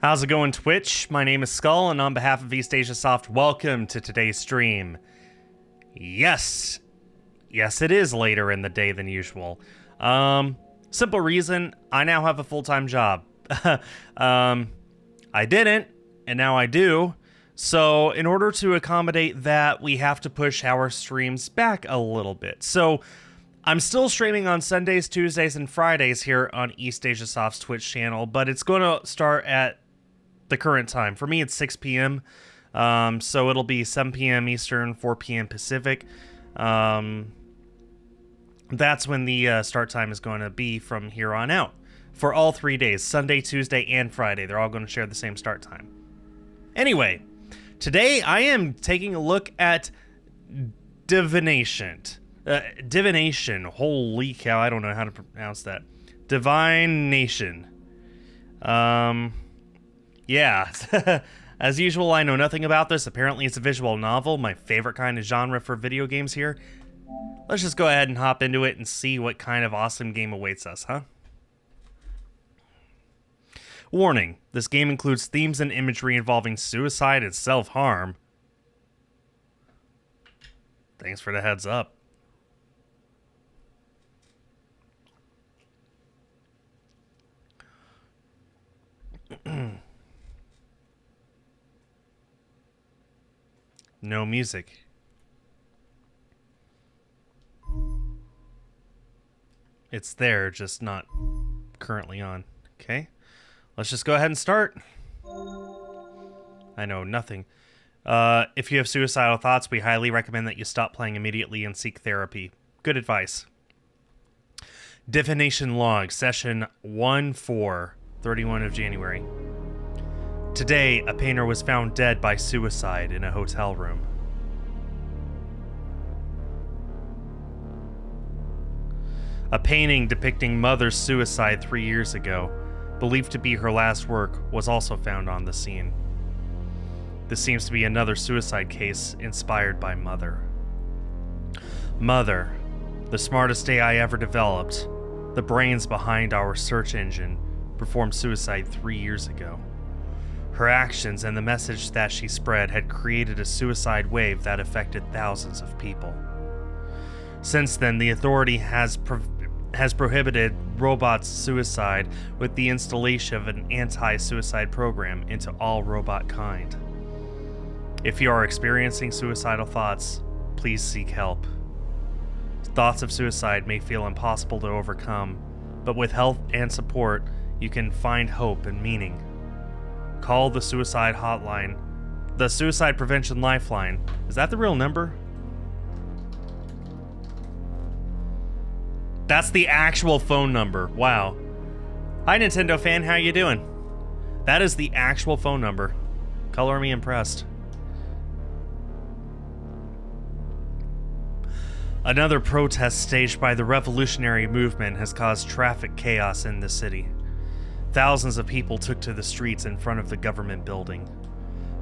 How's it going, Twitch? My name is Skull, and on behalf of East Asia Soft, welcome to today's stream. Yes, it is later in the day than usual. Simple reason, I now have a full-time job. I didn't, and now I do. So in order to accommodate that, we have to push our streams back a little bit. So I'm still streaming on Sundays, Tuesdays, and Fridays here on East Asia Soft's Twitch channel, but it's going to start at the current time. For me, it's 6 p.m., so it'll be 7 p.m. Eastern, 4 p.m. Pacific. That's when the start time is going to be from here on out. For all 3 days, Sunday, Tuesday, and Friday. They're all going to share the same start time. Anyway, today I am taking a look at Divination. Divination. Holy cow, I don't know how to pronounce that. Divination. Yeah. As usual, I know nothing about this. Apparently it's a visual novel, my favorite kind of genre for video games here. Let's just go ahead and hop into it and see what kind of awesome game awaits us, huh? Warning, this game includes themes and imagery involving suicide and self-harm. Thanks for the heads up. No music. It's there, just not currently on. Okay, let's just go ahead and start. I know nothing. If you have suicidal thoughts, we highly recommend that you stop playing immediately and seek therapy. Good advice. Divination log, session 1-4, 31 of January. Today, a painter was found dead by suicide in a hotel room. A painting depicting mother's suicide 3 years ago, believed to be her last work, was also found on the scene. This seems to be another suicide case inspired by Mother. Mother, the smartest AI ever developed, the brains behind our search engine, performed suicide 3 years ago. Her actions and the message that she spread had created a suicide wave that affected thousands of people. Since then, the authority has prohibited robot suicide with the installation of an anti-suicide program into all robot kind. If you are experiencing suicidal thoughts, please seek help. Thoughts of suicide may feel impossible to overcome, but with help and support, you can find hope and meaning. Call the suicide hotline. The Suicide Prevention Lifeline. Is that the real number? That's the actual phone number. Wow. Hi, Nintendo fan. How you doing? That is the actual phone number. Color me impressed. Another protest staged by the revolutionary movement has caused traffic chaos in the city. Thousands of people took to the streets in front of the government building.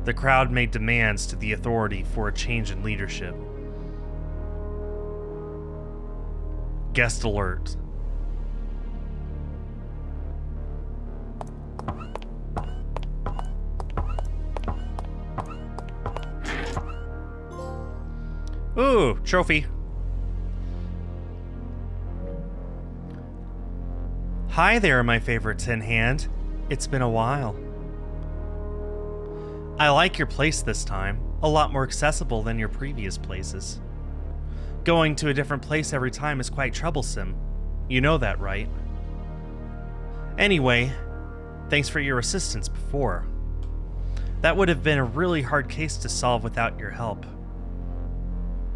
The crowd made demands to the authority for a change in leadership. Guest alert. Ooh, trophy. Hi there, my favorite tin hand. It's been a while. I like your place this time. A lot more accessible than your previous places. Going to a different place every time is quite troublesome. You know that, right? Anyway, thanks for your assistance before. That would have been a really hard case to solve without your help.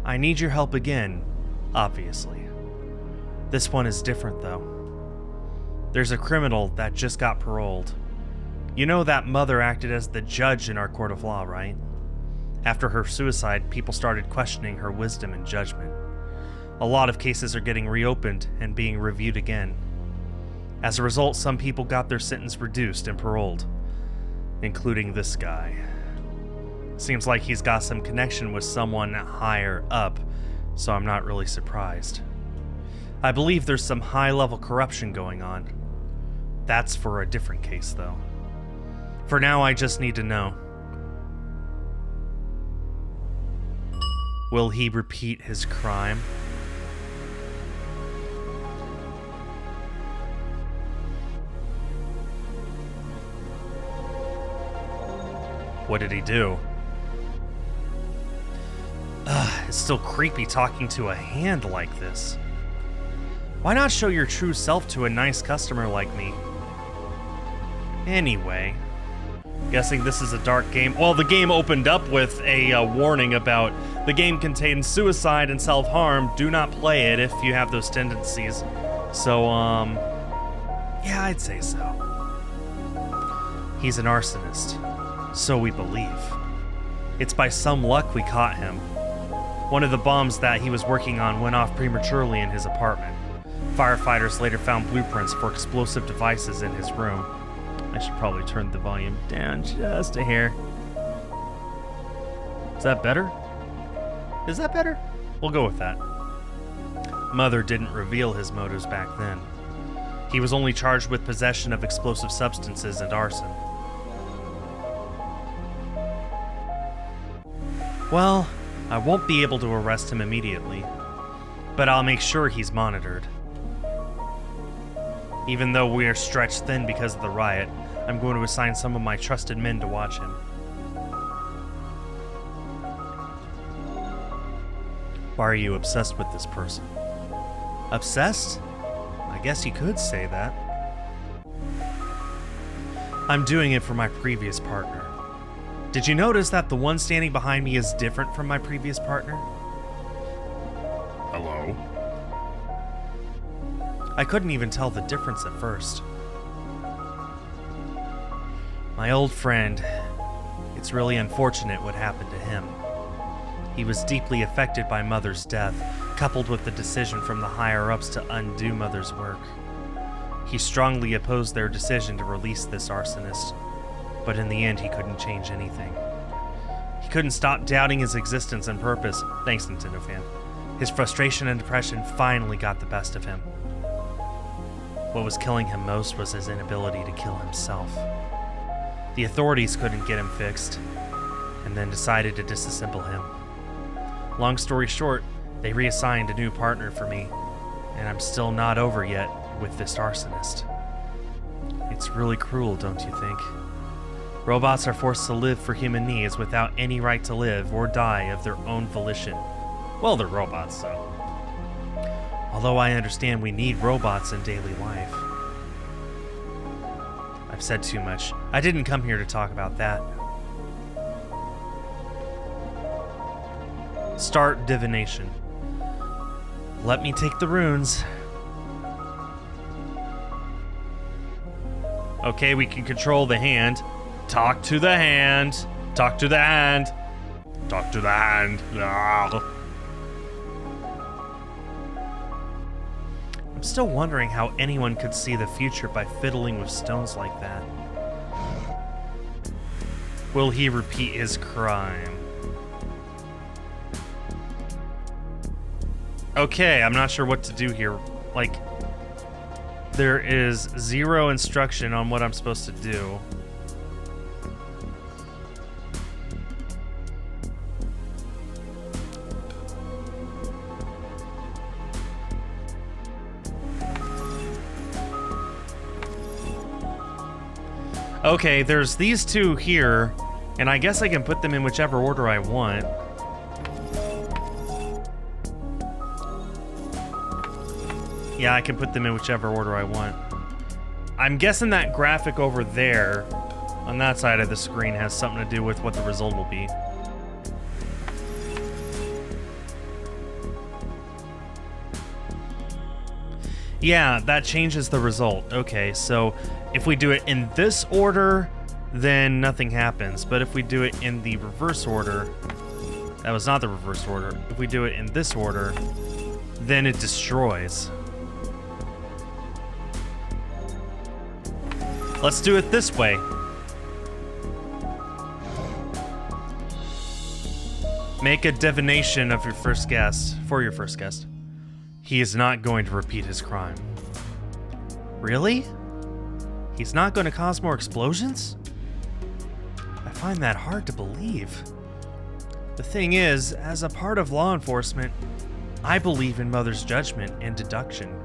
I need your help again, obviously. This one is different, though. There's a criminal that just got paroled. You know that Mother acted as the judge in our court of law, right? After her suicide, people started questioning her wisdom and judgment. A lot of cases are getting reopened and being reviewed again. As a result, some people got their sentence reduced and paroled, including this guy. Seems like he's got some connection with someone higher up, so I'm not really surprised. I believe there's some high-level corruption going on. That's for a different case, though. For now, I just need to know. Will he repeat his crime? What did he do? It's still creepy talking to a hand like this. Why not show your true self to a nice customer like me? Anyway, guessing this is a dark game. Well, the game opened up with a warning about the game contains suicide and self-harm. Do not play it if you have those tendencies. So, yeah, I'd say so. He's an arsonist. So we believe. It's by some luck we caught him. One of the bombs that he was working on went off prematurely in his apartment. Firefighters later found blueprints for explosive devices in his room. I should probably turn the volume down just a hair. Is that better? Is that better? We'll go with that. Mother didn't reveal his motives back then. He was only charged with possession of explosive substances and arson. Well, I won't be able to arrest him immediately, but I'll make sure he's monitored. Even though we are stretched thin because of the riot, I'm going to assign some of my trusted men to watch him. Why are you obsessed with this person? Obsessed? I guess you could say that. I'm doing it for my previous partner. Did you notice that the one standing behind me is different from my previous partner? Hello? I couldn't even tell the difference at first. My old friend, it's really unfortunate what happened to him. He was deeply affected by Mother's death, coupled with the decision from the higher-ups to undo Mother's work. He strongly opposed their decision to release this arsonist, but in the end he couldn't change anything. He couldn't stop doubting his existence and purpose. Thanks, Nintendo fan. His frustration and depression finally got the best of him. What was killing him most was his inability to kill himself. The authorities couldn't get him fixed, and then decided to disassemble him. Long story short, they reassigned a new partner for me, and I'm still not over yet with this arsonist. It's really cruel, don't you think? Robots are forced to live for human needs without any right to live or die of their own volition. Well, they're robots, so. Although I understand we need robots in daily life. I've said too much. I didn't come here to talk about that. Start divination. Let me take the runes. Okay, we can control the hand. Talk to the hand. Talk to the hand. Talk to the hand. I'm still wondering how anyone could see the future by fiddling with stones like that. Will he repeat his crime? Okay, I'm not sure what to do here. Like, there is zero instruction on what I'm supposed to do. Okay, there's these two here, and I guess I can put them in whichever order I want. Yeah, I can put them in whichever order I want. I'm guessing that graphic over there, on that side of the screen, has something to do with what the result will be. Yeah, that changes the result. Okay, so if we do it in this order, then nothing happens. But if we do it in the reverse order, that was not the reverse order. If we do it in this order, then it destroys. Let's do it this way. Make a divination of your first guest, for your first guest. He is not going to repeat his crime. Really? He's not going to cause more explosions? find that hard to believe. The thing is, as a part of law enforcement, I believe in Mother's judgment and deduction.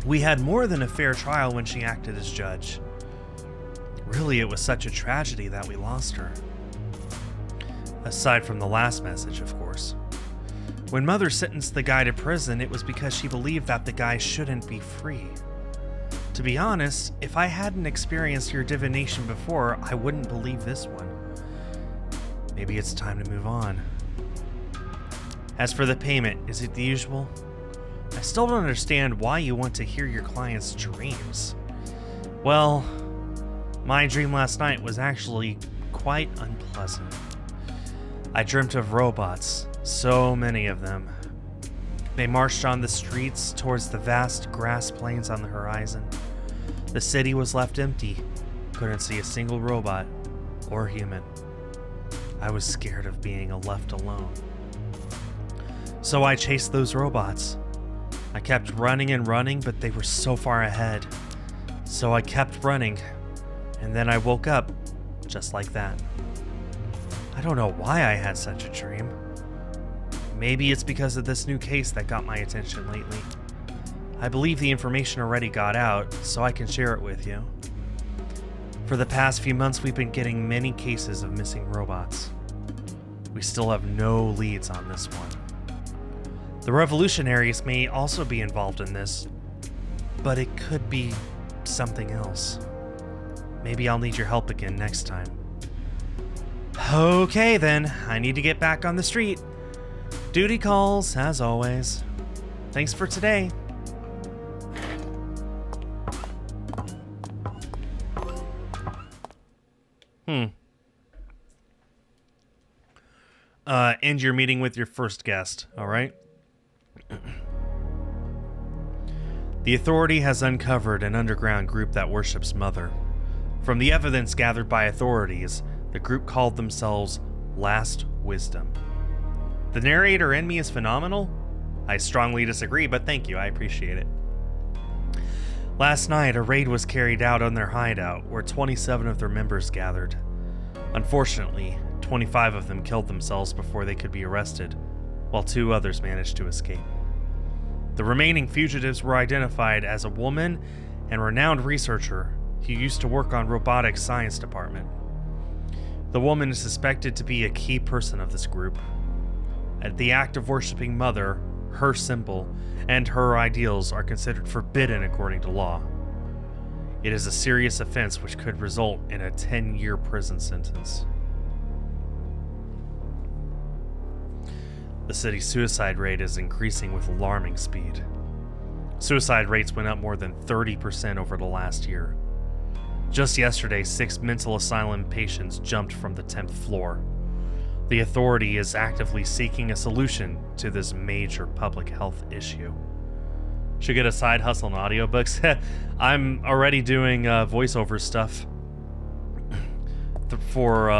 We had more than a fair trial when she acted as judge. Really, it was such a tragedy that we lost her. Aside from the last message, of course. When Mother sentenced the guy to prison, it was because she believed that the guy shouldn't be free. To be honest, if I hadn't experienced your divination before, I wouldn't believe this one. Maybe it's time to move on. As for the payment, is it the usual? I still don't understand why you want to hear your client's dreams. Well, my dream last night was actually quite unpleasant. I dreamt of robots, so many of them. They marched on the streets towards the vast grass plains on the horizon. The city was left empty. Couldn't see a single robot or human. I was scared of being left alone. So I chased those robots. I kept running and running, but they were so far ahead. So I kept running, and then I woke up just like that. I don't know why I had such a dream. Maybe it's because of this new case that got my attention lately. I believe the information already got out, so I can share it with you. For the past few months, we've been getting many cases of missing robots. We still have no leads on this one. The revolutionaries may also be involved in this, but it could be something else. Maybe I'll need your help again next time. Okay then, I need to get back on the street. Duty calls, as always. Thanks for today. End your meeting with your first guest, alright? The authority has uncovered an underground group that worships Mother. From the evidence gathered by authorities, the group called themselves Last Wisdom. The narrator in me is phenomenal? I strongly disagree, but thank you, I appreciate it. Last night, a raid was carried out on their hideout, where 27 of their members gathered. Unfortunately, 25 of them killed themselves before they could be arrested, while 2 others managed to escape. The remaining fugitives were identified as a woman and renowned researcher who used to work on robotics science department. The woman is suspected to be a key person of this group. The act of worshiping Mother, her symbol, and her ideals are considered forbidden according to law. It is a serious offense which could result in a 10-year prison sentence. The city's suicide rate is increasing with alarming speed. Suicide rates went up more than 30% over the last year. Just yesterday, 6 mental asylum patients jumped from the 10th floor. The authority is actively seeking a solution to this major public health issue. Should get a side hustle in audiobooks. I'm already doing voiceover stuff for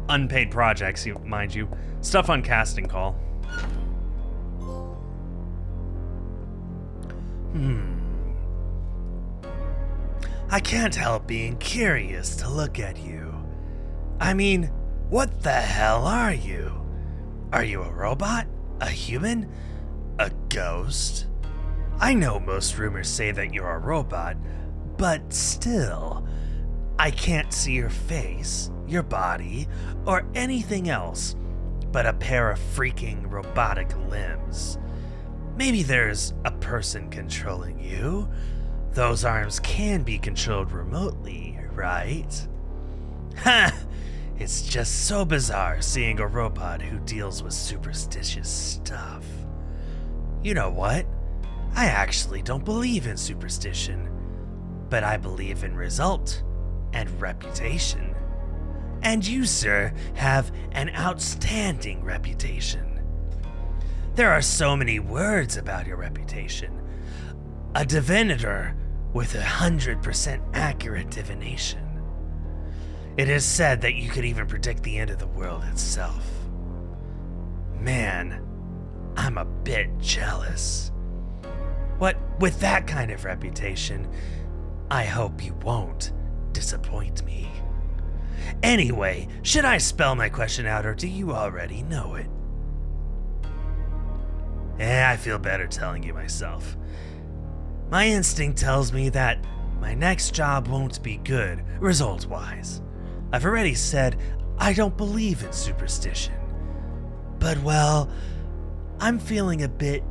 unpaid projects, mind you. Stuff on Casting Call. I can't help being curious to look at you. I mean, what the hell are you? Are you a robot? A human? A ghost? I know most rumors say that you're a robot, but still, I can't see your face, your body, or anything else but a pair of freaking robotic limbs. Maybe there's a person controlling you. Those arms can be controlled remotely, right? Ha! It's just so bizarre seeing a robot who deals with superstitious stuff. You know what? I actually don't believe in superstition, but I believe in result and reputation. And you, sir, have an outstanding reputation. There are so many words about your reputation. A divinator with 100% accurate divination. It is said that you could even predict the end of the world itself. Man, I'm a bit jealous. What, with that kind of reputation, I hope you won't disappoint me. Anyway, should I spell my question out or do you already know it? I feel better telling you myself. My instinct tells me that my next job won't be good, result-wise. I've already said I don't believe in superstition. But, well, I'm feeling a bit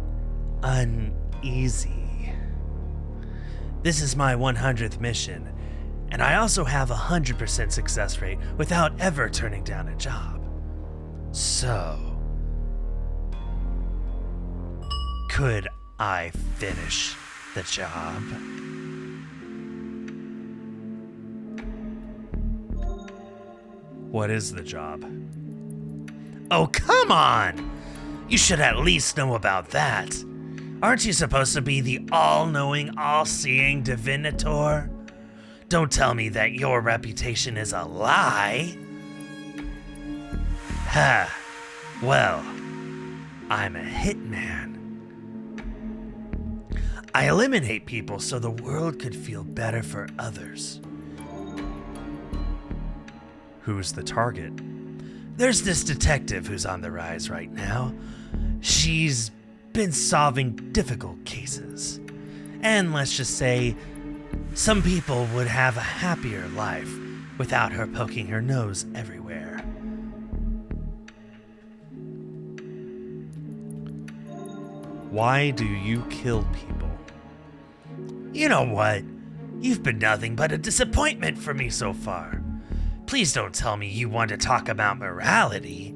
uneasy. This is my 100th mission, and I also have a 100% success rate without ever turning down a job. So, could I finish the job? What is the job? Oh, come on! You should at least know about that. Aren't you supposed to be the all-knowing, all-seeing divinator? Don't tell me that your reputation is a lie. Ha! Well, I'm a hitman. I eliminate people so the world could feel better for others. Who's the target? There's this detective who's on the rise right now. She's been solving difficult cases. And let's just say, some people would have a happier life without her poking her nose everywhere. Why do you kill people? You know what? You've been nothing but a disappointment for me so far. Please don't tell me you want to talk about morality.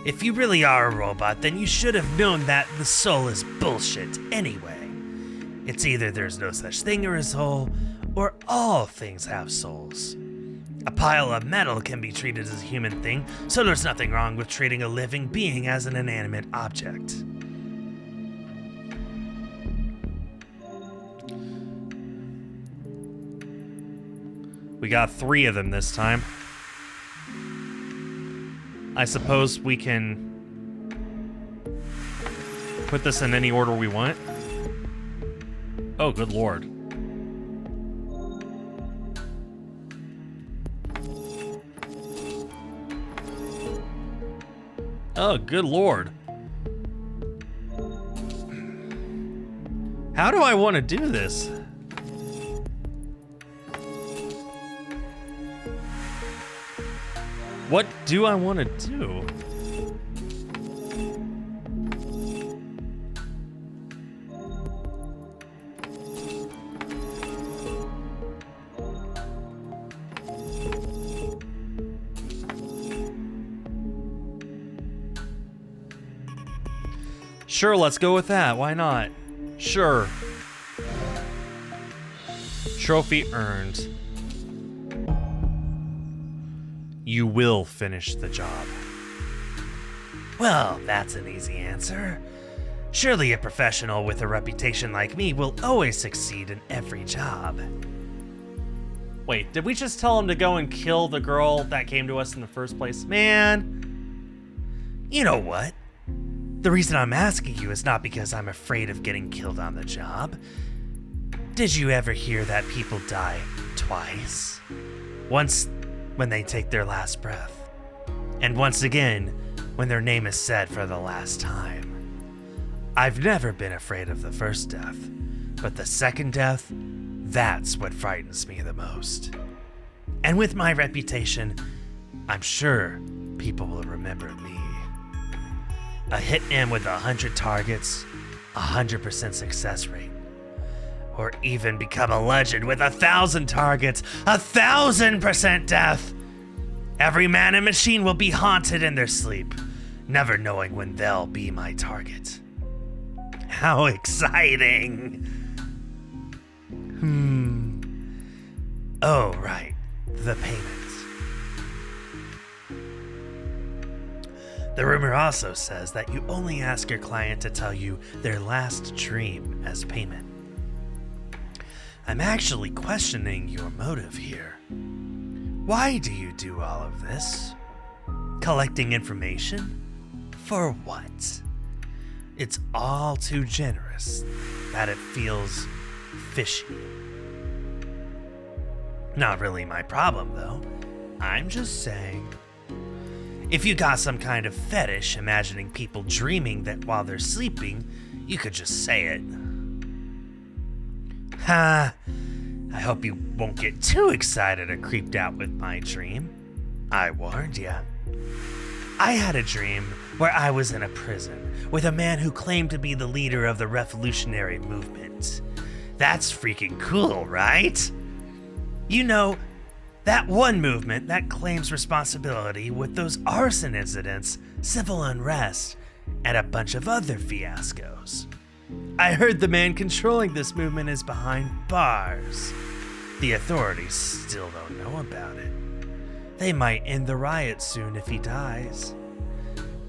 If you really are a robot, then you should have known that the soul is bullshit anyway. It's either there's no such thing as a soul, or all things have souls. A pile of metal can be treated as a human thing, so there's nothing wrong with treating a living being as an inanimate object. We got 3 of them this time. I suppose we can put this in any order we want. Oh, good lord. Oh, good lord. How do I want to do this? What do I want to do? Sure, let's go with that. Why not? Sure. Trophy earned. You will finish the job. Well, that's an easy answer. Surely a professional with a reputation like me will always succeed in every job. Wait, did we just tell him to go and kill the girl that came to us in the first place? Man. You know what? The reason I'm asking you is not because I'm afraid of getting killed on the job. Did you ever hear that people die twice? Once when they take their last breath, and once again when their name is said for the last time. I've never been afraid of the first death, but the second death, that's what frightens me the most. And with my reputation, I'm sure people will remember me. A hitman with 100 targets, 100% success rate. Or even become a legend with 1,000 targets, 1,000% death. Every man and machine will be haunted in their sleep, never knowing when they'll be my target. How exciting! Oh, right, the payment. The rumor also says that you only ask your client to tell you their last dream as payment. I'm actually questioning your motive here. Why do you do all of this? Collecting information? For what? It's all too generous that it feels fishy. Not really my problem, though. I'm just saying. If you got some kind of fetish imagining people dreaming that while they're sleeping, you could just say it. Ha! I hope you won't get too excited or creeped out with my dream. I warned ya. I had a dream where I was in a prison with a man who claimed to be the leader of the revolutionary movement. That's freaking cool, right? You know, that one movement that claims responsibility with those arson incidents, civil unrest, and a bunch of other fiascos. I heard the man controlling this movement is behind bars. The authorities still don't know about it. They might end the riot soon if he dies.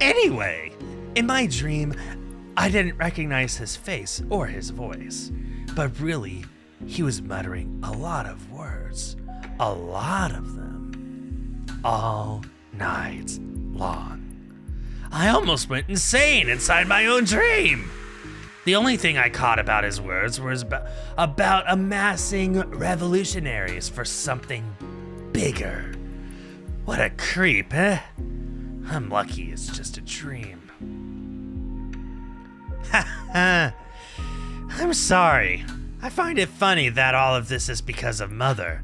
Anyway, in my dream, I didn't recognize his face or his voice, but really, he was muttering a lot of words. A lot of them. All night long. I almost went insane inside my own dream. The only thing I caught about his words was about amassing revolutionaries for something bigger. What a creep, eh? I'm lucky it's just a dream. Ha ha. I'm sorry. I find it funny that all of this is because of Mother.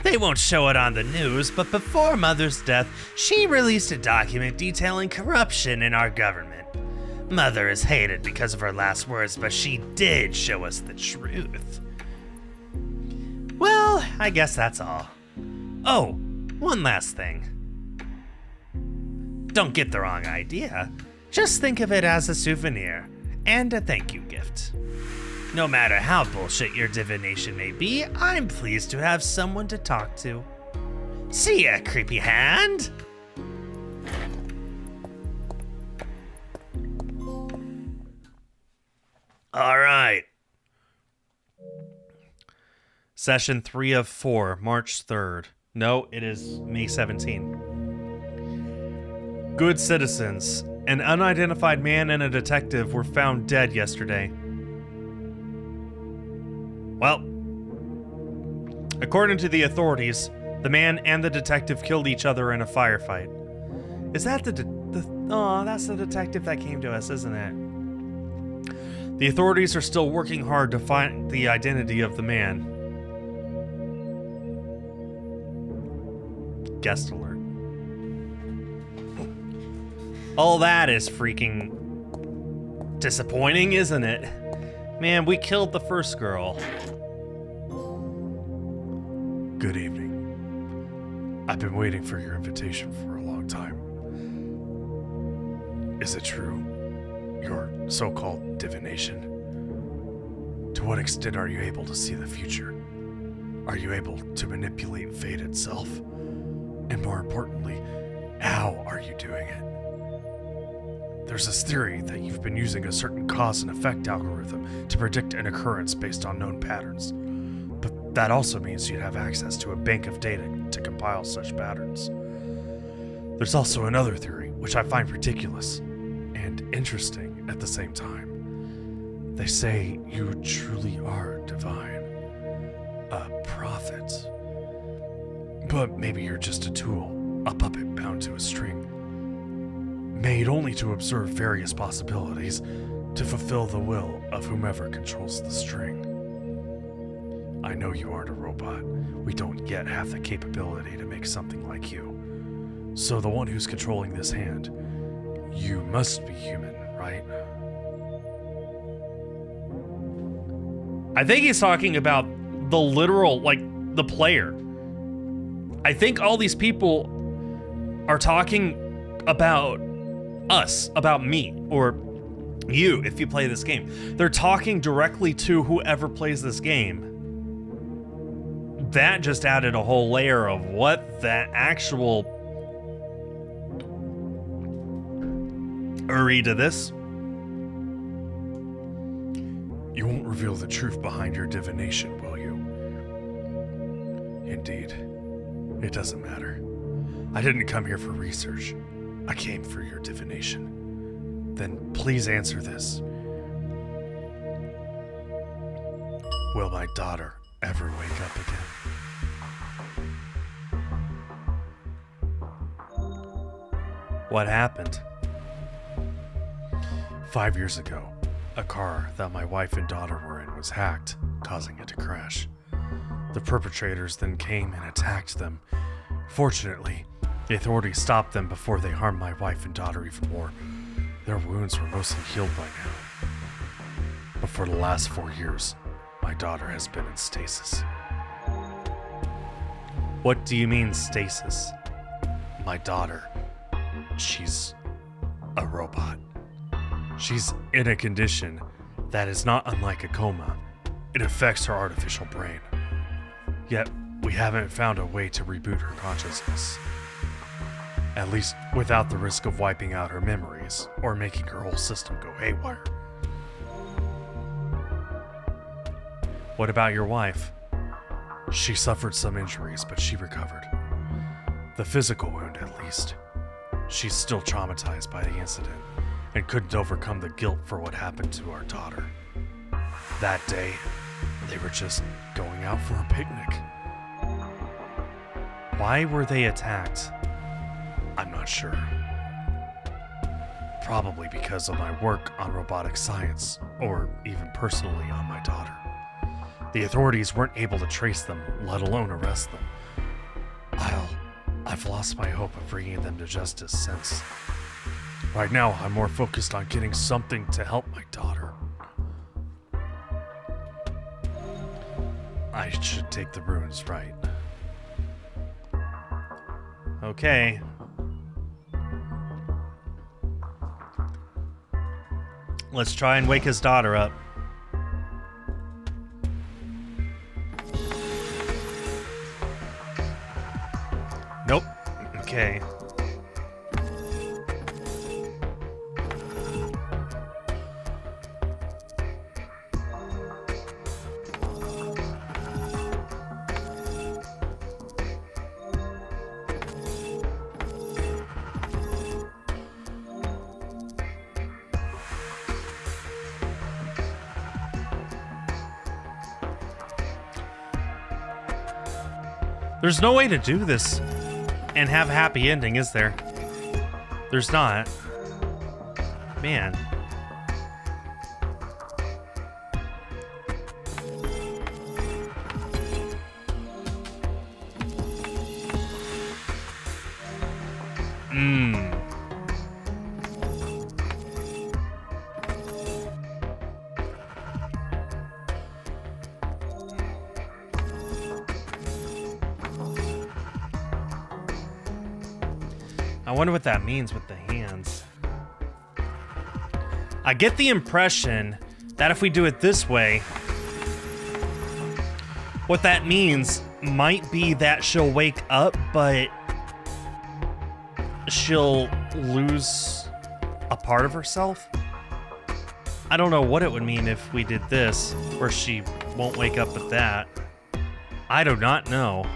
They won't show it on the news, but before Mother's death, she released a document detailing corruption in our government. Mother is hated because of her last words, but she did show us the truth. Well, I guess that's all. Oh, one last thing. Don't get the wrong idea. Just think of it as a souvenir and a thank you gift. No matter how bullshit your divination may be, I'm pleased to have someone to talk to. See ya, creepy hand! Alright. Session 3 of 4, March 3rd. No, it is May 17. Good citizens, an unidentified man and a detective were found dead yesterday. Well, according to the authorities, the man and the detective killed each other in a firefight. Is that that's the detective that came to us, isn't it? The authorities are still working hard to find the identity of the man. Guest alert. All that is freaking disappointing, isn't it? Man, we killed the first girl. Good evening. I've been waiting for your invitation for a long time. Is it true? Your so-called divination? To what extent are you able to see the future? Are you able to manipulate fate itself? And more importantly, how are you doing it? There's this theory that you've been using a certain cause and effect algorithm to predict an occurrence based on known patterns. But that also means you'd have access to a bank of data to compile such patterns. There's also another theory, which I find ridiculous and interesting at the same time. They say you truly are divine, a prophet. But maybe you're just a tool, a puppet bound to a string, made only to observe various possibilities to fulfill the will of whomever controls the string. I know you aren't a robot. We don't yet have the capability to make something like you. So the one who's controlling this hand, you must be human, right? I think he's talking about the literal, like, the player. I think all these people are talking about us, about me, or you if you play this game. They're talking directly to whoever plays this game. That just added a whole layer of what the actual to this. You won't reveal the truth behind your divination, will you? Indeed. It doesn't matter. I didn't come here for research. I came for your divination. Then please answer this. Will my daughter ever wake up again? What happened? 5 years ago, a car that my wife and daughter were in was hacked, causing it to crash. The perpetrators then came and attacked them. Fortunately, the authorities stopped them before they harmed my wife and daughter even more. Their wounds were mostly healed by now. But for the last 4 years, my daughter has been in stasis. What do you mean, stasis? My daughter, she's a robot. She's in a condition that is not unlike a coma. It affects her artificial brain. Yet, we haven't found a way to reboot her consciousness. At least without the risk of wiping out her memories or making her whole system go haywire. What about your wife? She suffered some injuries, but she recovered. The physical wound, at least. She's still traumatized by the incident and couldn't overcome the guilt for what happened to our daughter. That day, they were just going out for a picnic. Why were they attacked? I'm not sure. Probably because of my work on robotic science, or even personally on my daughter. The authorities weren't able to trace them, let alone arrest them. I've lost my hope of bringing them to justice since. Right now, I'm more focused on getting something to help my daughter. I should take the runes, right? Okay. Let's try and wake his daughter up. Nope. Okay. There's no way to do this and have a happy ending, is there? There's not. Man. I wonder what that means with the hands. I get the impression that if we do it this way, what that means might be that she'll wake up, but she'll lose a part of herself. I don't know what it would mean if we did this, or she won't wake up with that. I do not know.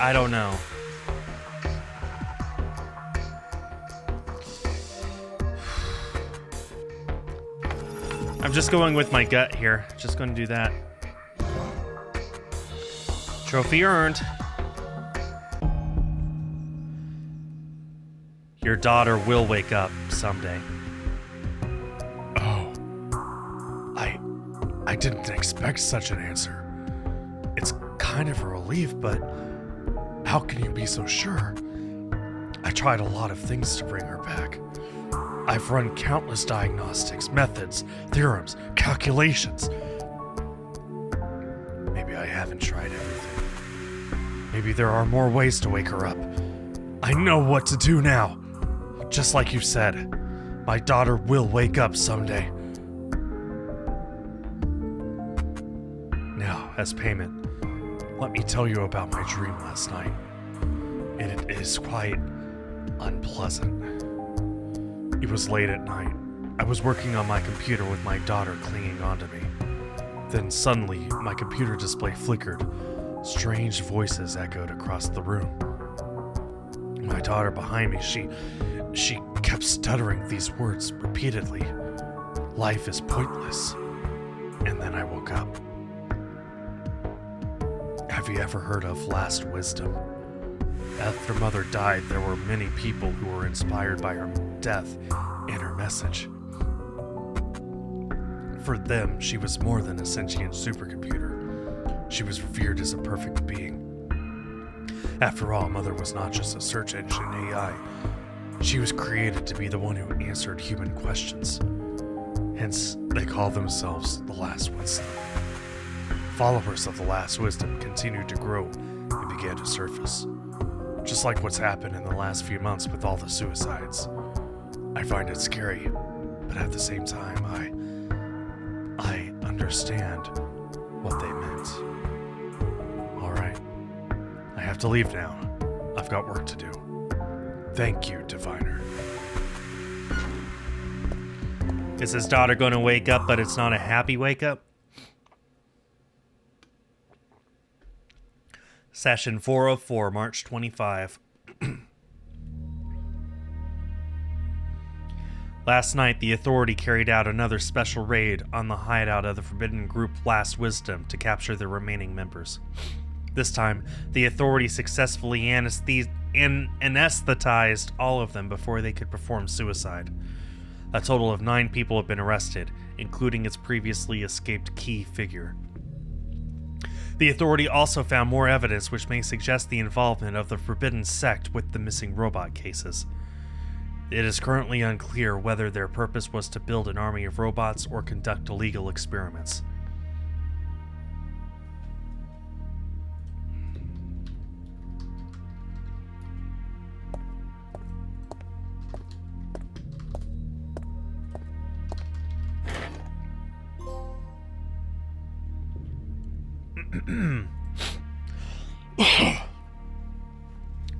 I don't know. I'm just going with my gut here. Just going to do that. Trophy earned. Your daughter will wake up someday. Oh. I didn't expect such an answer. It's kind of a relief, but how can you be so sure? I tried a lot of things to bring her back. I've run countless diagnostics, methods, theorems, calculations. Maybe I haven't tried everything. Maybe there are more ways to wake her up. I know what to do now. Just like you said, my daughter will wake up someday. Now, as payment, let me tell you about my dream last night. It is quite unpleasant. It was late at night. I was working on my computer with my daughter clinging onto me. Then suddenly, my computer display flickered. Strange voices echoed across the room. My daughter behind me, she kept stuttering these words repeatedly. Life is pointless. And then I woke up. Have you ever heard of last wisdom? After Mother died, there were many people who were inspired by her death and her message. For them, she was more than a sentient supercomputer. She was revered as a perfect being. After all, Mother was not just a search engine AI. She was created to be the one who answered human questions. Hence, they call themselves the Last Wisdom. Followers of the Last Wisdom continued to grow and began to surface. Just like what's happened in the last few months with all the suicides. I find it scary, but at the same time, I understand what they meant. Alright, I have to leave now. I've got work to do. Thank you, Diviner. Is his daughter going to wake up, but it's not a happy wake up? Session 404, March 25. Last night, the Authority carried out another special raid on the hideout of the Forbidden Group Last Wisdom to capture the remaining members. This time, the Authority successfully anesthetized all of them before they could perform suicide. A total of 9 people have been arrested, including its previously escaped key figure. The Authority also found more evidence which may suggest the involvement of the Forbidden Sect with the missing robot cases. It is currently unclear whether their purpose was to build an army of robots or conduct illegal experiments.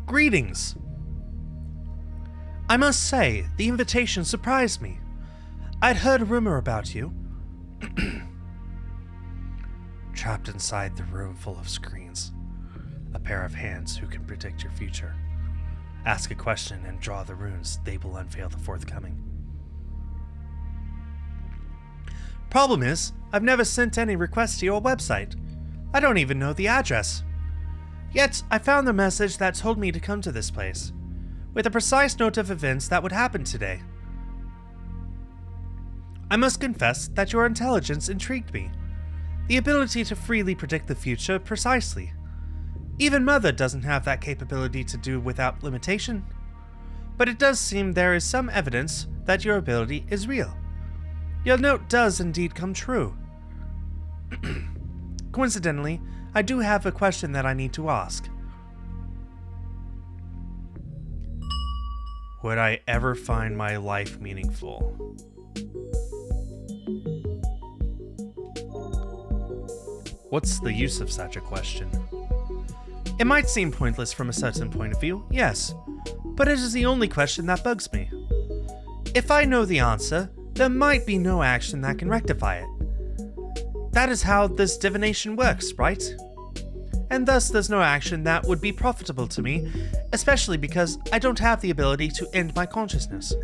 Greetings. I must say, the invitation surprised me. I'd heard a rumor about you. Trapped inside the room full of screens. A pair of hands who can predict your future. Ask a question and draw the runes, they will unveil the forthcoming. Problem is, I've never sent any requests to your website. I don't even know the address. Yet, I found the message that told me to come to this place, with a precise note of events that would happen today. I must confess that your intelligence intrigued me. The ability to freely predict the future precisely. Even Mother doesn't have that capability to do without limitation. But it does seem there is some evidence that your ability is real. Your note does indeed come true. Coincidentally, I do have a question that I need to ask. Would I ever find my life meaningful? What's the use of such a question? It might seem pointless from a certain point of view, yes, but it is the only question that bugs me. If I know the answer, there might be no action that can rectify it. That is how this divination works, right? And thus there's no action that would be profitable to me, especially because I don't have the ability to end my consciousness.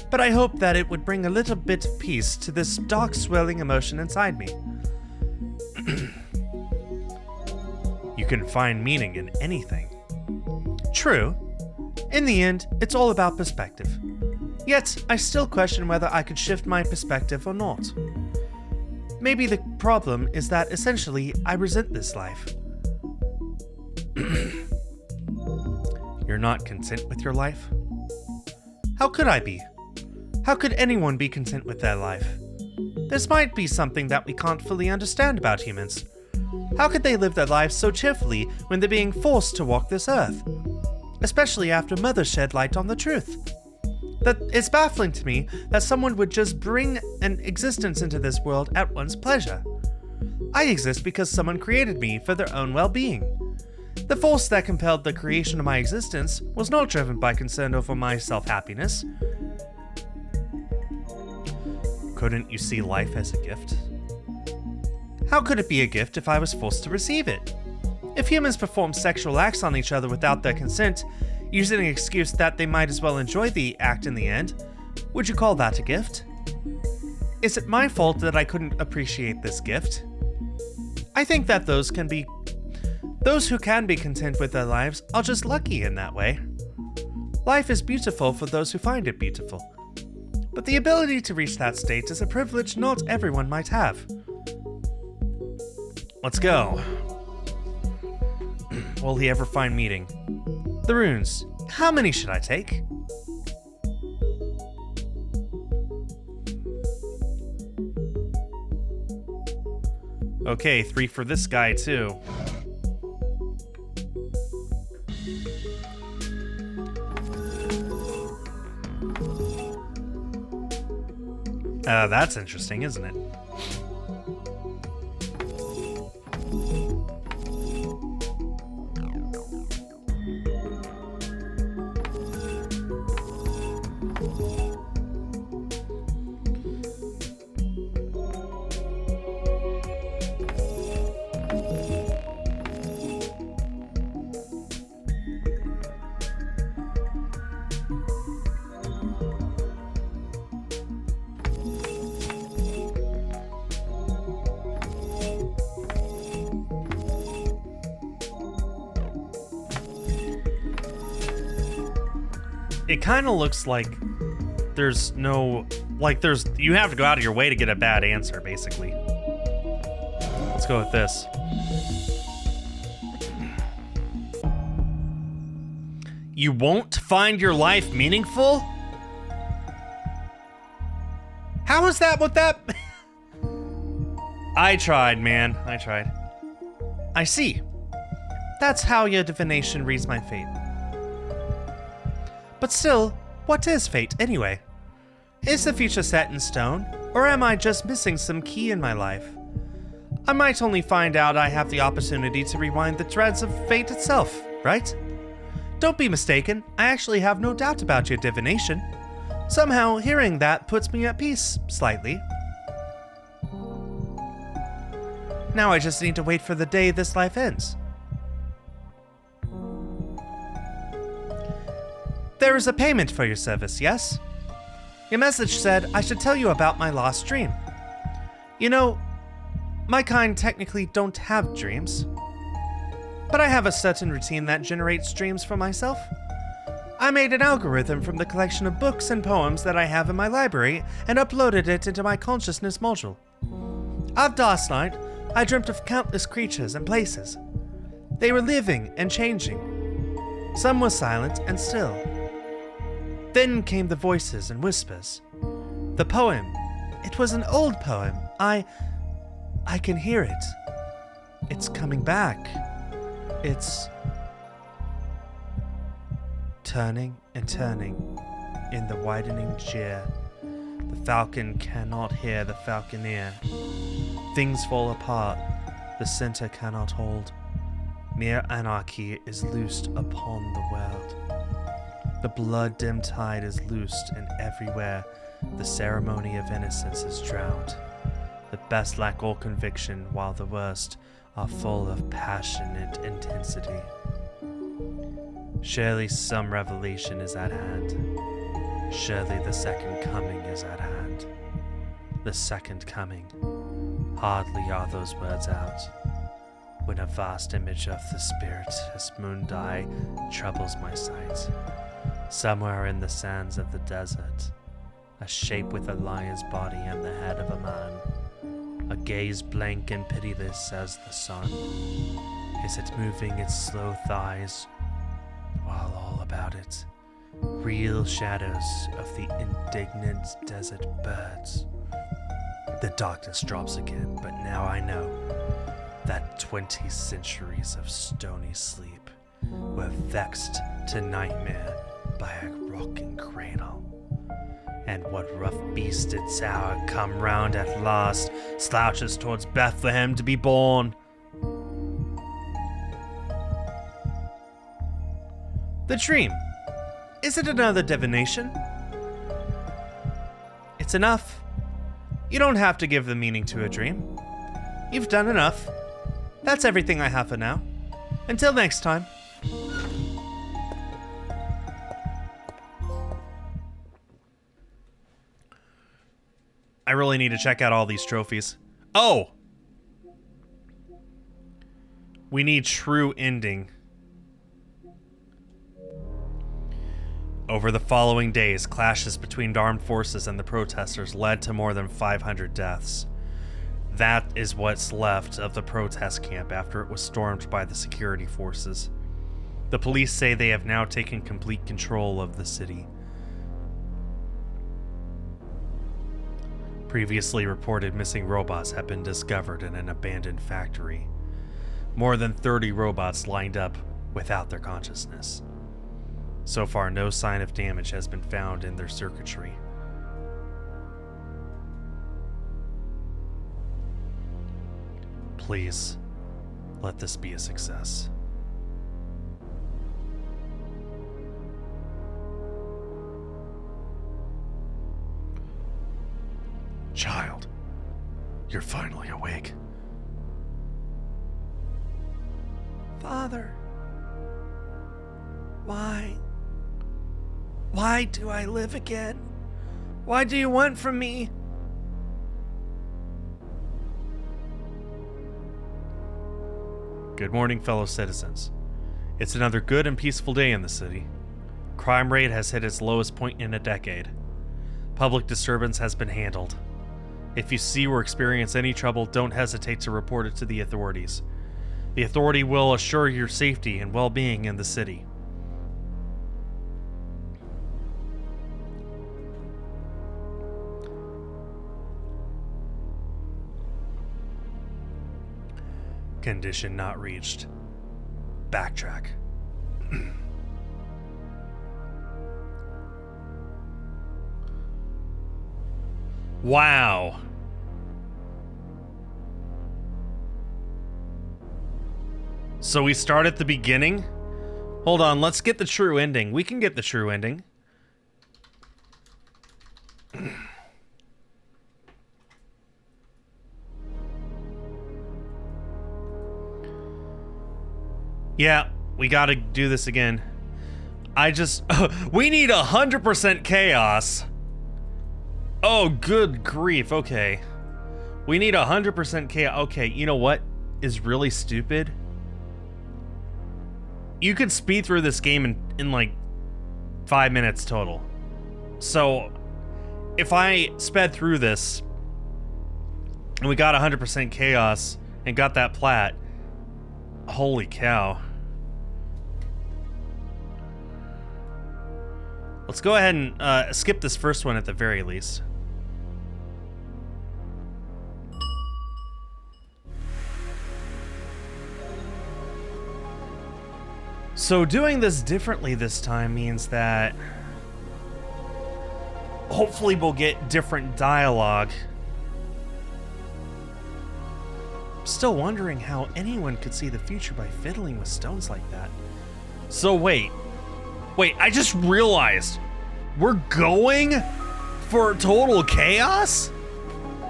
But I hope that it would bring a little bit of peace to this dark swirling emotion inside me. You can find meaning in anything. True. In the end, it's all about perspective. Yet, I still question whether I could shift my perspective or not. Maybe the problem is that essentially I resent this life. You're not content with your life? How could I be? How could anyone be content with their life? This might be something that we can't fully understand about humans. How could they live their lives so cheerfully when they're being forced to walk this earth? Especially after Mother shed light on the truth. That it's baffling to me that someone would just bring an existence into this world at one's pleasure. I exist because someone created me for their own well-being. The force that compelled the creation of my existence was not driven by concern over my self-happiness. Couldn't you see life as a gift? How could it be a gift if I was forced to receive it? If humans perform sexual acts on each other without their consent, using an excuse that they might as well enjoy the act in the end, would you call that a gift? Is it my fault that I couldn't appreciate this gift? I think that those can be Those who can be content with their lives are just lucky in that way. Life is beautiful for those who find it beautiful. But the ability to reach that state is a privilege not everyone might have. Let's go. Will he ever find meeting? The runes. How many should I take? Okay, 3 for this guy too. That's interesting, isn't it? It kind of looks like there's no, you have to go out of your way to get a bad answer, basically. Let's go with this. You won't find your life meaningful? How is that what that? I tried, man. I tried. I see. That's how your divination reads my fate. But still, what is fate anyway? Is the future set in stone, or am I just missing some key in my life? I might only find out I have the opportunity to rewind the threads of fate itself, right? Don't be mistaken, I actually have no doubt about your divination. Somehow, hearing that puts me at peace, slightly. Now I just need to wait for the day this life ends. There is a payment for your service, yes? Your message said I should tell you about my lost dream. You know, my kind technically don't have dreams. But I have a certain routine that generates dreams for myself. I made an algorithm from the collection of books and poems that I have in my library and uploaded it into my consciousness module. Of last night, I dreamt of countless creatures and places. They were living and changing. Some were silent and still. Then came the voices and whispers. The poem. It was an old poem. I can hear it. It's coming back. It's turning and turning in the widening jeer. The falcon cannot hear the falconeer. Things fall apart. The center cannot hold. Mere anarchy is loosed upon the world. The blood-dimmed tide is loosed, and everywhere the ceremony of innocence is drowned. The best lack all conviction, while the worst are full of passionate intensity. Surely some revelation is at hand. Surely the second coming is at hand. The second coming. Hardly are those words out, when a vast image of the spirit as moon-dye troubles my sight. Somewhere in the sands of the desert, a shape with a lion's body and the head of a man. A gaze blank and pitiless as the sun. Is it moving its slow thighs? While all about it, real shadows of the indignant desert birds. The darkness drops again, but now I know that 20 centuries of stony sleep were vexed to nightmare by a rocking cradle. And what rough beast did tower come round at last, slouches towards Bethlehem to be born? The dream. Is it another divination? It's enough. You don't have to give the meaning to a dream. You've done enough. That's everything I have for now. Until next time. I really need to check out all these trophies. Oh! We need true ending. Over the following days, clashes between armed forces and the protesters led to more than 500 deaths. That is what's left of the protest camp after it was stormed by the security forces. The police say they have now taken complete control of the city. Previously reported missing robots have been discovered in an abandoned factory. More than 30 robots lined up without their consciousness. So far, no sign of damage has been found in their circuitry. Please, let this be a success. Child, you're finally awake. Father, why? Why do I live again? Why do you want from me? Good morning, fellow citizens. It's another good and peaceful day in the city. Crime rate has hit its lowest point in a decade. Public disturbance has been handled. If you see or experience any trouble, don't hesitate to report it to the authorities. The authority will assure your safety and well-being in the city. Condition not reached. Backtrack. Wow. So we start at the beginning? Hold on, let's get the true ending. We can get the true ending. Yeah, we gotta do this again. We need 100% chaos. Oh, good grief, okay. We need 100% chaos. Okay, you know what is really stupid? You could speed through this game in like 5 minutes total. So, if I sped through this, and we got 100% chaos, and got that plat, holy cow. Let's go ahead and skip this first one at the very least. So doing this differently this time means that hopefully we'll get different dialogue. Still wondering how anyone could see the future by fiddling with stones like that. So wait, I just realized we're going for total chaos?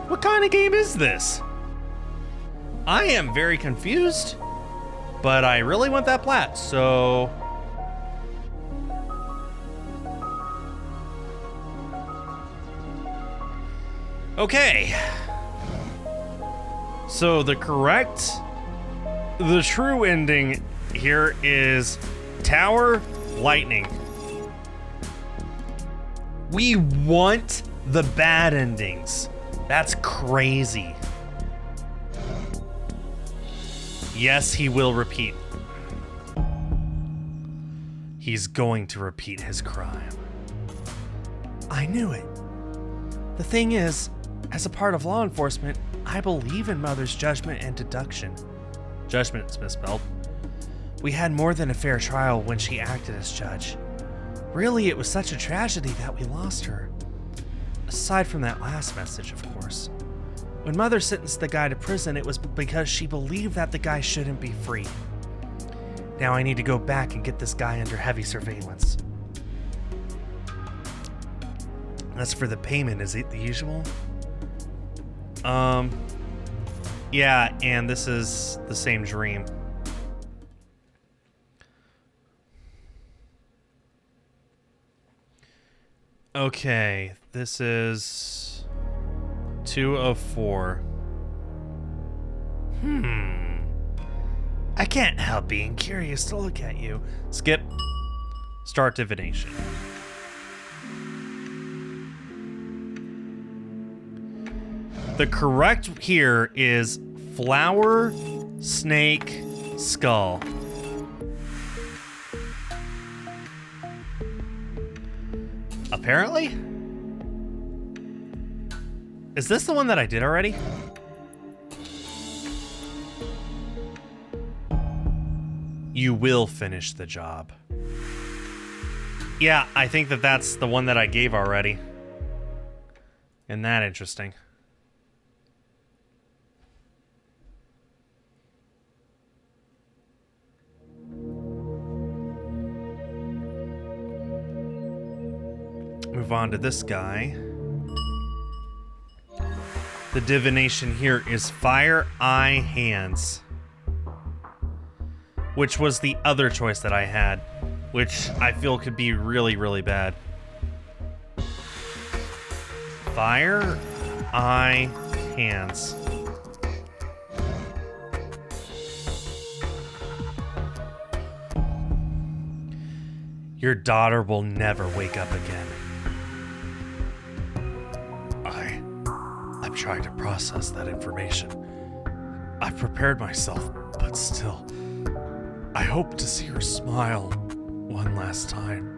What kind of game is this? I am very confused, but I really want that plat, so... Okay. So the true ending here is Tower Lightning. We want the bad endings. That's crazy. Yes, he will repeat. He's going to repeat his crime. I knew it. The thing is, as a part of law enforcement, I believe in Mother's judgment and deduction. Judgment's misspelled. We had more than a fair trial when she acted as judge. Really, it was such a tragedy that we lost her. Aside from that last message, of course. When Mother sentenced the guy to prison, it was because she believed that the guy shouldn't be free. Now I need to go back and get this guy under heavy surveillance. As for the payment, is it the usual? Yeah, and this is the same dream. Okay, this is 2 of 4. I can't help being curious to look at you. Skip. Start divination. The correct here is flower, snake, skull. Apparently? Is this the one that I did already? You will finish the job. Yeah, I think that that's the one that I gave already. Isn't that interesting? Move on to this guy. The divination here is Fire, Eye, Hands, which was the other choice that I had, which I feel could be really, really bad. Fire, Eye, Hands. Your daughter will never wake up again. I'm trying to process that information. I've prepared myself, but still, I hope to see her smile one last time.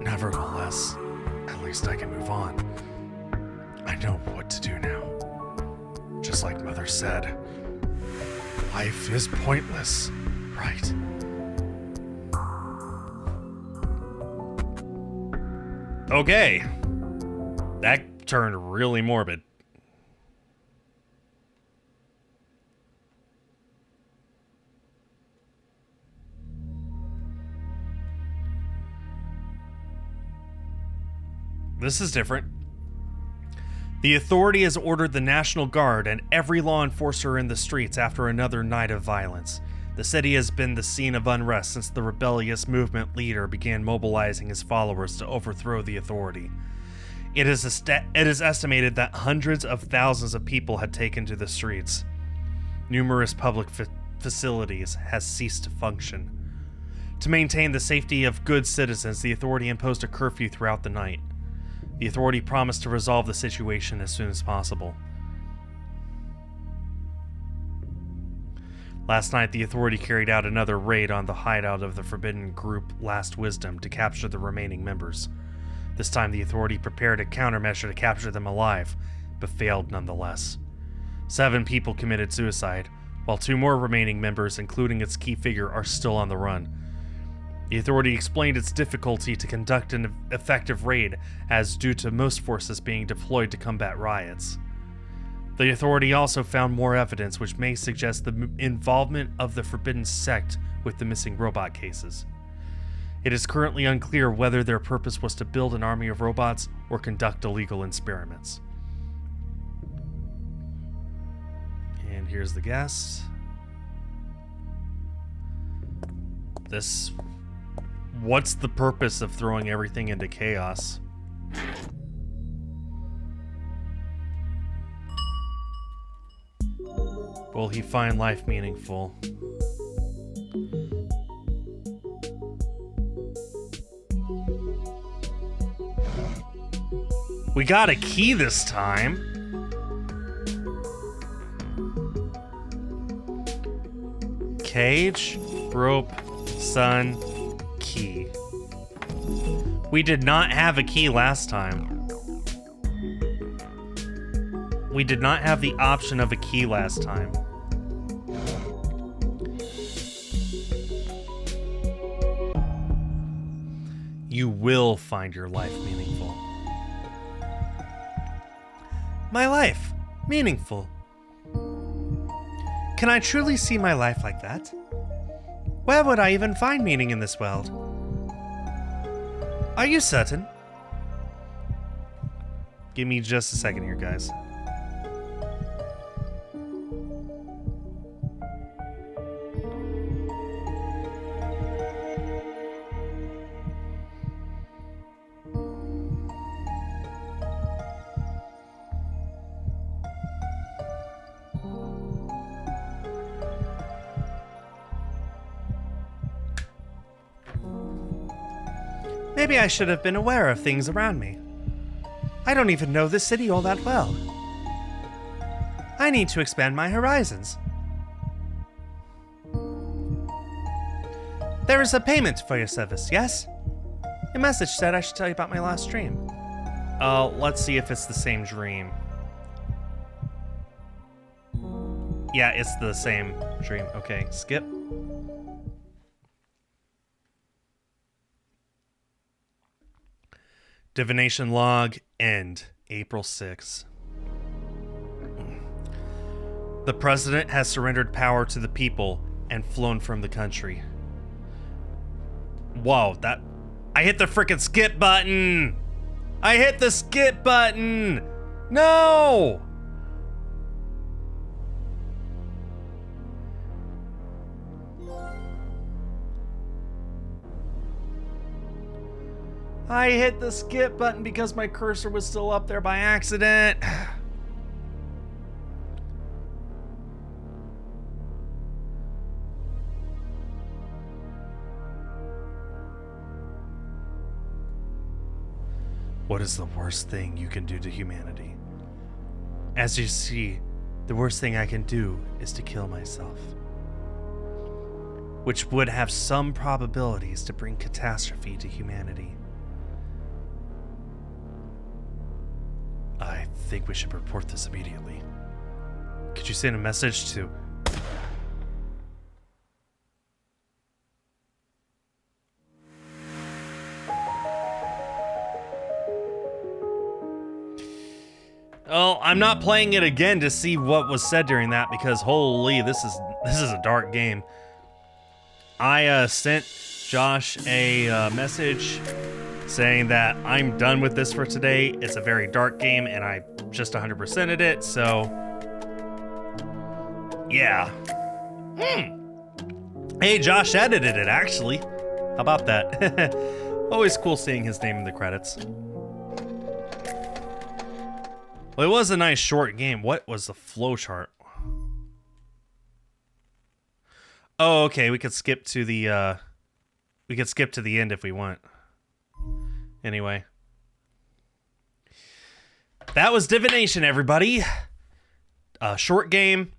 Nevertheless, at least I can move on. I know what to do now. Just like Mother said, life is pointless, right? Okay. That turned really morbid. This is different. The authority has ordered the National Guard and every law enforcer in the streets after another night of violence. The city has been the scene of unrest since the rebellious movement leader began mobilizing his followers to overthrow the authority. It is estimated that hundreds of thousands of people had taken to the streets. Numerous public facilities has ceased to function. To maintain the safety of good citizens, the authority imposed a curfew throughout the night. The authority promised to resolve the situation as soon as possible. Last night, the authority carried out another raid on the hideout of the forbidden group Last Wisdom to capture the remaining members. This time, the authority prepared a countermeasure to capture them alive, but failed nonetheless. 7 people committed suicide, while 2 more remaining members, including its key figure, are still on the run. The authority explained its difficulty to conduct an effective raid as due to most forces being deployed to combat riots. The authority also found more evidence which may suggest the involvement of the Forbidden Sect with the missing robot cases. It is currently unclear whether their purpose was to build an army of robots or conduct illegal experiments. And here's the guest. What's the purpose of throwing everything into chaos? Will he find life meaningful? We got a key this time. Cage, rope, sun, key. We did not have a key last time. We did not have the option of a key last time. You will find your life meaningful. My life meaningful. Can I truly see my life like that? Where would I even find meaning in this world? Are you certain? Give me just a second here, guys. Maybe I should have been aware of things around me. I don't even know this city all that well. I need to expand my horizons. There is a payment for your service, yes? Your message said I should tell you about my last dream. Let's see if it's the same dream. Yeah, it's the same dream. Okay, skip. Divination log, end, April 6th. The president has surrendered power to the people and flown from the country. Whoa, I hit the frickin' skip button! I hit the skip button! No! I hit the skip button because my cursor was still up there by accident. What is the worst thing you can do to humanity? As you see, the worst thing I can do is to kill myself, which would have some probabilities to bring catastrophe to humanity. I think we should report this immediately. Could you send a message to... Oh, I'm not playing it again to see what was said during that because holy, this is a dark game. I sent Josh a message saying that I'm done with this for today. It's a very dark game and I just 100%ed it, so yeah. Hey, Josh edited it actually. How about that? Always cool seeing his name in the credits. Well, it was a nice short game. What was the flowchart? Oh, okay. We could skip to the end if we want. Anyway, that was Divination, everybody. Short game.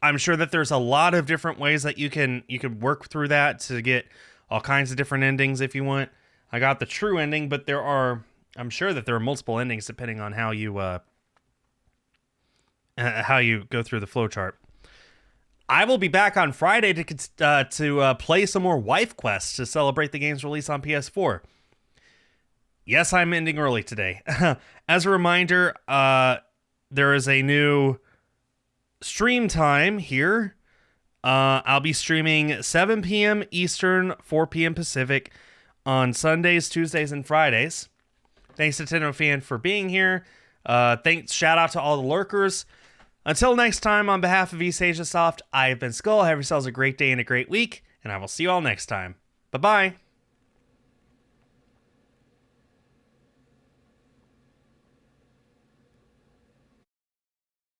I'm sure that there's a lot of different ways that you could work through that to get all kinds of different endings if you want. I got the true ending, but I'm sure that there are multiple endings depending on how you go through the flowchart. I will be back on Friday to play some more Wife Quest to celebrate the game's release on PS4. Yes, I'm ending early today. As a reminder, there is a new stream time here. I'll be streaming 7 p.m. Eastern, 4 p.m. Pacific on Sundays, Tuesdays, and Fridays. Thanks to Nintendo Fan for being here. Shout out to all the lurkers. Until next time, on behalf of East Asia Soft, I have been Skull. Have yourselves a great day and a great week, and I will see you all next time. Bye-bye.